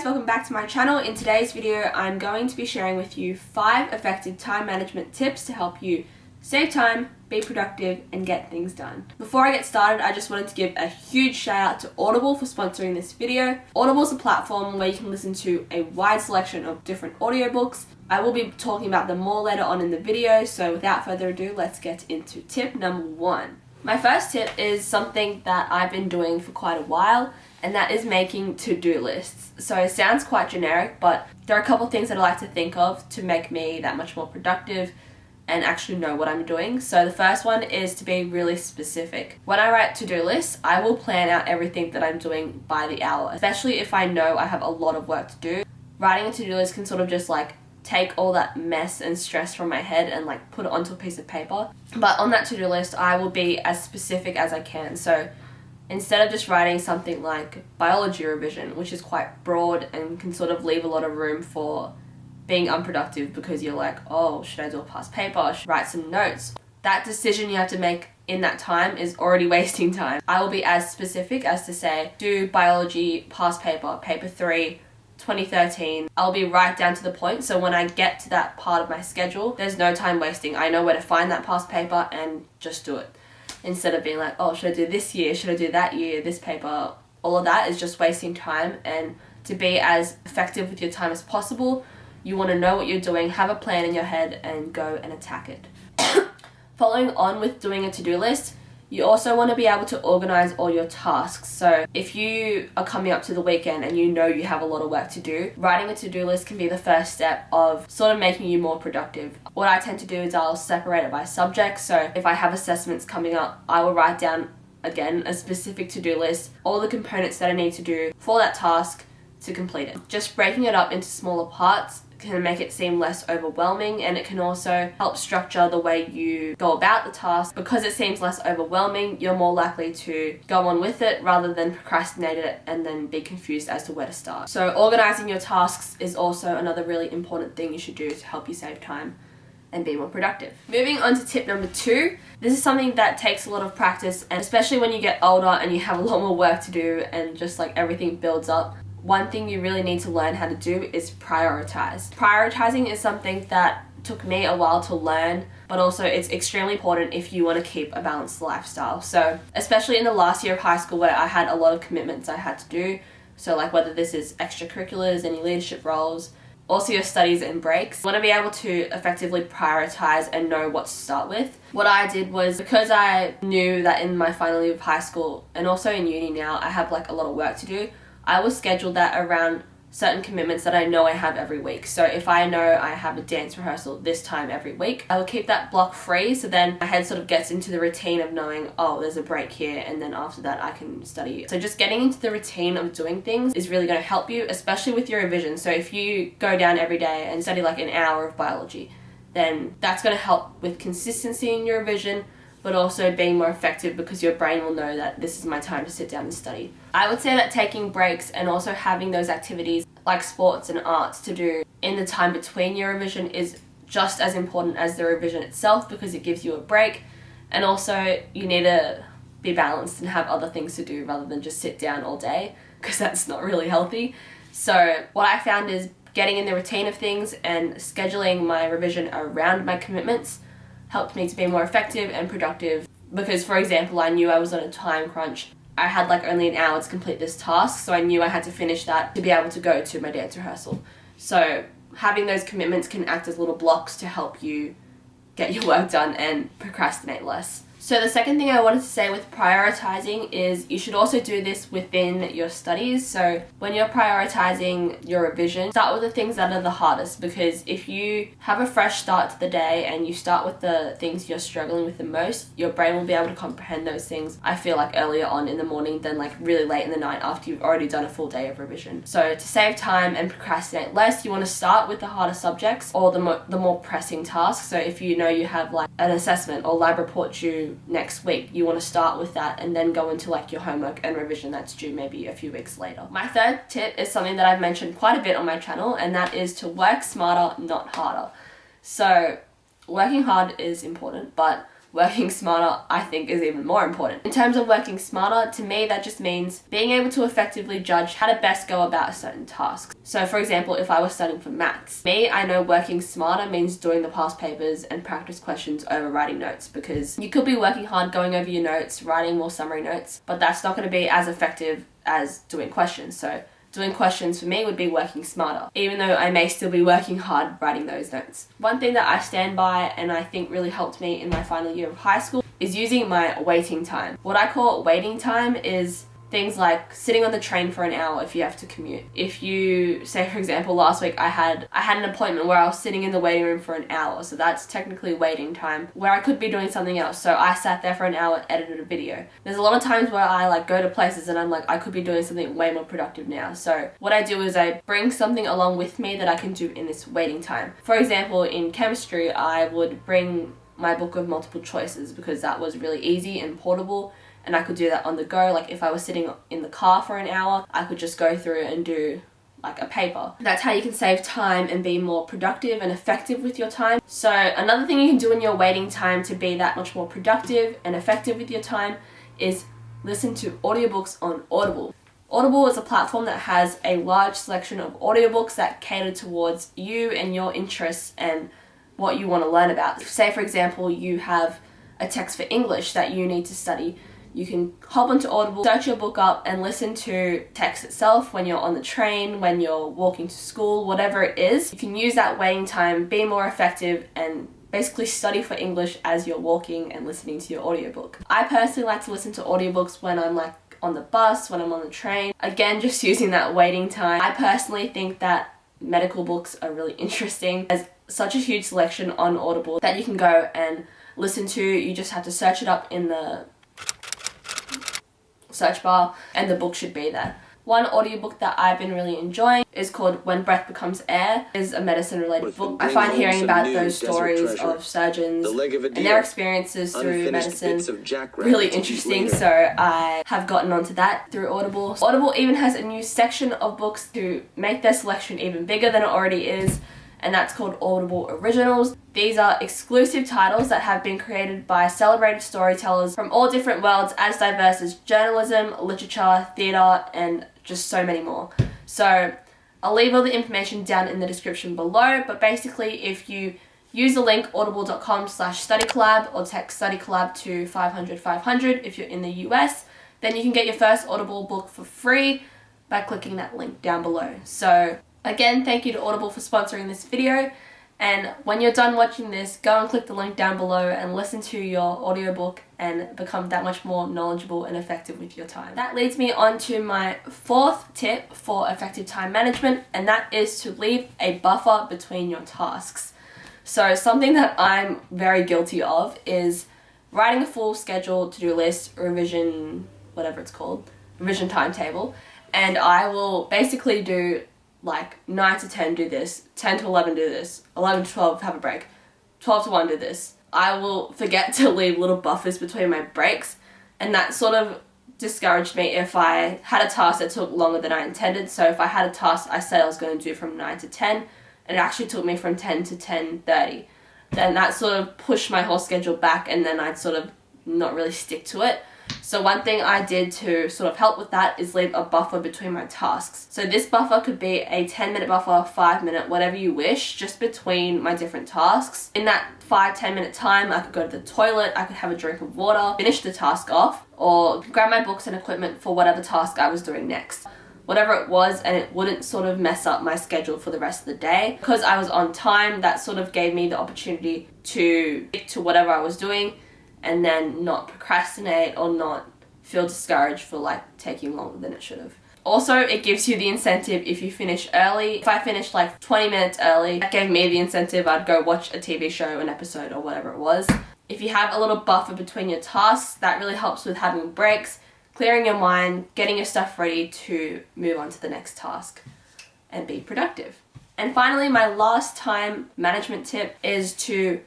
welcome back to my channel. In today's video, I'm going to be sharing with you 5 effective time management tips to help you save time, be productive, and get things done. Before I get started, I just wanted to give a huge shout out to Audible for sponsoring this video. Audible is a platform where you can listen to a wide selection of different audiobooks. I will be talking about them more later on in the video, so without further ado, let's get into tip number 1. My first tip is something that I've been doing for quite a while, and that is making to-do lists. So it sounds quite generic, but there are a couple things that I like to think of to make me that much more productive and actually know what I'm doing. So the first one is to be really specific. When I write to-do lists, I will plan out everything that I'm doing by the hour, especially if I know I have a lot of work to do. Writing a to-do list can sort of just like take all that mess and stress from my head and like put it onto a piece of paper. But on that to-do list, I will be as specific as I can. So instead of just writing something like biology revision, which is quite broad and can sort of leave a lot of room for being unproductive because you're like, oh, should I do a past paper? Should I write some notes? That decision you have to make in that time is already wasting time. I will be as specific as to say, do biology past paper, paper 3, 2013. I'll be right down to the point, so when I get to that part of my schedule, there's no time wasting. I know where to find that past paper and just do it. Instead of being like, oh, should I do this year? Should I do that year? This paper? All of that is just wasting time. And to be as effective with your time as possible, you want to know what you're doing, have a plan in your head, and go and attack it. Following on with doing a to-do list, you also want to be able to organize all your tasks. So if you are coming up to the weekend and you know you have a lot of work to do, writing a to-do list can be the first step of sort of making you more productive. What I tend to do is I'll separate it by subject. So if I have assessments coming up, I will write down, again, a specific to-do list, all the components that I need to do for that task to complete it. Just breaking it up into smaller parts can make it seem less overwhelming, and it can also help structure the way you go about the task. Because it seems less overwhelming, you're more likely to go on with it rather than procrastinate it and then be confused as to where to start. So organizing your tasks is also another really important thing you should do to help you save time and be more productive. Moving on to tip number 2. This is something that takes a lot of practice, and especially when you get older and you have a lot more work to do and just like everything builds up, one thing you really need to learn how to do is prioritize. Prioritizing is something that took me a while to learn, but also it's extremely important if you want to keep a balanced lifestyle. So especially in the last year of high school where I had a lot of commitments I had to do, so like whether this is extracurriculars, any leadership roles, also your studies and breaks, you want to be able to effectively prioritize and know what to start with. What I did was, because I knew that in my final year of high school and also in uni now, I have like a lot of work to do, I will schedule that around certain commitments that I know I have every week. So if I know I have a dance rehearsal this time every week, I will keep that block free, so then my head sort of gets into the routine of knowing, oh, there's a break here, and then after that I can study. So just getting into the routine of doing things is really going to help you, especially with your revision. So if you go down every day and study like an hour of biology, then that's going to help with consistency in your revision, but also being more effective because your brain will know that this is my time to sit down and study. I would say that taking breaks and also having those activities like sports and arts to do in the time between your revision is just as important as the revision itself, because it gives you a break, and also you need to be balanced and have other things to do rather than just sit down all day, because that's not really healthy. So what I found is getting in the routine of things and scheduling my revision around my commitments helped me to be more effective and productive, because for example, I knew I was on a time crunch. I had like only an hour to complete this task, so I knew I had to finish that to be able to go to my dance rehearsal. So having those commitments can act as little blocks to help you get your work done and procrastinate less. So the second thing I wanted to say with prioritizing is you should also do this within your studies. So when you're prioritizing your revision, start with the things that are the hardest, because if you have a fresh start to the day and you start with the things you're struggling with the most, your brain will be able to comprehend those things, I feel like, earlier on in the morning than like really late in the night after you've already done a full day of revision. So to save time and procrastinate less, you want to start with the harder subjects or the more pressing tasks. So if you know you have like an assessment or lab report due next week, you want to start with that and then go into like your homework and revision that's due maybe a few weeks later. My third tip is something that I've mentioned quite a bit on my channel, and that is to work smarter, not harder. So working hard is important, but working smarter, I think, is even more important. In terms of working smarter, to me, that just means being able to effectively judge how to best go about a certain task. So for example, if I was studying for maths, I know working smarter means doing the past papers and practice questions over writing notes, because you could be working hard going over your notes, writing more summary notes, but that's not going to be as effective as doing questions. So doing questions for me would be working smarter, even though I may still be working hard writing those notes. One thing that I stand by and I think really helped me in my final year of high school is using my waiting time. What I call waiting time is things like sitting on the train for an hour if you have to commute. If you, say for example, last week I had an appointment where I was sitting in the waiting room for an hour, so that's technically waiting time, where I could be doing something else. So I sat there for an hour, edited a video. There's a lot of times where I go to places and I'm like, I could be doing something way more productive now. So what I do is I bring something along with me that I can do in this waiting time. For example, in chemistry, I would bring my book of multiple choices because that was really easy and portable, and I could do that on the go. Like if I was sitting in the car for an hour, I could just go through and do like a paper. That's how you can save time and be more productive and effective with your time. So another thing you can do in your waiting time to be that much more productive and effective with your time is listen to audiobooks on Audible. Audible is a platform that has a large selection of audiobooks that cater towards you and your interests and what you want to learn about. Say for example, you have a text for English that you need to study. You can hop onto Audible, search your book up and listen to text itself when you're on the train, when you're walking to school, whatever it is. You can use that waiting time, be more effective, and basically study for English as you're walking and listening to your audiobook. I personally like to listen to audiobooks when I'm like on the bus, when I'm on the train. Again, just using that waiting time. I personally think that medical books are really interesting. There's such a huge selection on Audible that you can go and listen to. You just have to search it up in the search bar and the book should be there. One audiobook that I've been really enjoying is called When Breath Becomes Air. It is a medicine related book. I find hearing about those stories of surgeons and their experiences through medicine really interesting, so I have gotten onto that through Audible. Audible even has a new section of books to make their selection even bigger than it already is, and that's called Audible Originals. These are exclusive titles that have been created by celebrated storytellers from all different worlds as diverse as journalism, literature, theatre, and just so many more. So I'll leave all the information down in the description below, but basically if you use the link audible.com/studycollab or text studycollab to 500 if you're in the US, then you can get your first Audible book for free by clicking that link down below. So again, thank you to Audible for sponsoring this video, and when you're done watching this, go and click the link down below and listen to your audiobook and become that much more knowledgeable and effective with your time. That leads me on to my fourth tip for effective time management, and that is to leave a buffer between your tasks. So something that I'm very guilty of is writing a full schedule, to-do list, revision, whatever it's called, revision timetable, and I will basically do like 9 to 10 do this, 10 to 11 do this, 11 to 12 have a break, 12 to 1 do this. I will forget to leave little buffers between my breaks, and that sort of discouraged me if I had a task that took longer than I intended. So if I had a task I said I was going to do from 9 to 10, and it actually took me from 10 to 10:30, then that sort of pushed my whole schedule back, and then I'd sort of not really stick to it. So one thing I did to sort of help with that is leave a buffer between my tasks. So this buffer could be a 10-minute buffer, 5-minute, whatever you wish, just between my different tasks. In that 5-10 minute time, I could go to the toilet, I could have a drink of water, finish the task off, or grab my books and equipment for whatever task I was doing next. Whatever it was, and it wouldn't sort of mess up my schedule for the rest of the day. Because I was on time, that sort of gave me the opportunity to stick to whatever I was doing and then not procrastinate or not feel discouraged for like taking longer than it should have. Also, it gives you the incentive if you finish early. If I finished like 20 minutes early, that gave me the incentive. I'd go watch a TV show, an episode, or whatever it was. If you have a little buffer between your tasks, that really helps with having breaks, clearing your mind, getting your stuff ready to move on to the next task and be productive. And finally, my last time management tip is to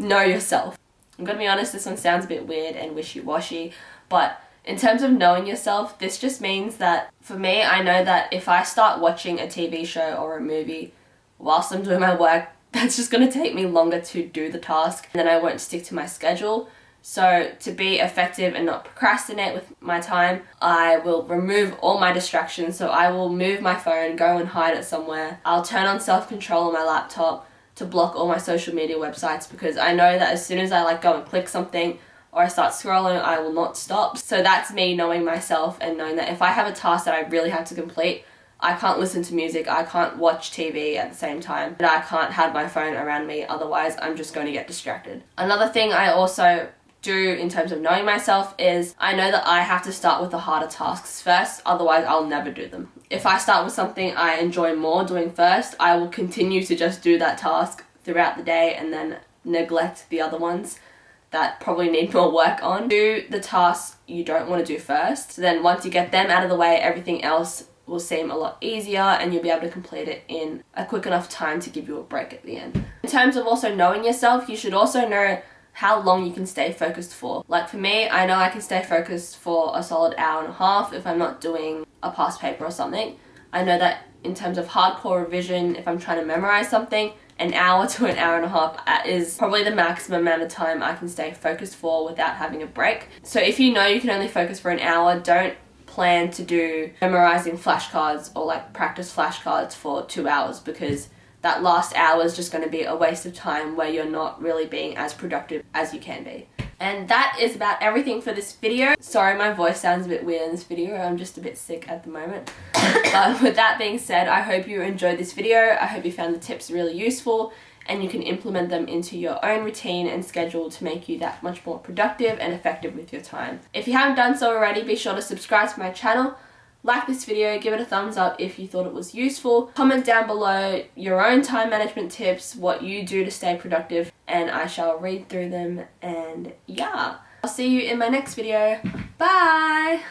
know yourself. I'm gonna be honest, this one sounds a bit weird and wishy-washy, but in terms of knowing yourself, this just means that for me, I know that if I start watching a TV show or a movie whilst I'm doing my work, that's just going to take me longer to do the task, and then I won't stick to my schedule. So to be effective and not procrastinate with my time, I will remove all my distractions. So I will move my phone, go and hide it somewhere. I'll turn on self-control on my laptop to block all my social media websites, because I know that as soon as I like go and click something or I start scrolling, I will not stop. So that's me knowing myself and knowing that if I have a task that I really have to complete, I can't listen to music, I can't watch TV at the same time, and I can't have my phone around me, otherwise I'm just going to get distracted. Another thing I also do in terms of knowing myself is I know that I have to start with the harder tasks first, otherwise I'll never do them. If I start with something I enjoy more doing first, I will continue to just do that task throughout the day and then neglect the other ones that probably need more work on. Do the tasks you don't want to do first, so then once you get them out of the way, everything else will seem a lot easier and you'll be able to complete it in a quick enough time to give you a break at the end. In terms of also knowing yourself, you should also know how long you can stay focused for. Like for me, I know I can stay focused for a solid hour and a half if I'm not doing a past paper or something. I know that in terms of hardcore revision, if I'm trying to memorize something, an hour to an hour and a half is probably the maximum amount of time I can stay focused for without having a break. So if you know you can only focus for an hour, don't plan to do memorizing flashcards or like practice flashcards for 2 hours, because that last hour is just going to be a waste of time where you're not really being as productive as you can be. And that is about everything for this video. Sorry, my voice sounds a bit weird in this video. I'm just a bit sick at the moment. But with that being said, I hope you enjoyed this video. I hope you found the tips really useful and you can implement them into your own routine and schedule to make you that much more productive and effective with your time. If you haven't done so already, be sure to subscribe to my channel. Like this video, give it a thumbs up if you thought it was useful. Comment down below your own time management tips, what you do to stay productive, and I shall read through them. And yeah, I'll see you in my next video. Bye!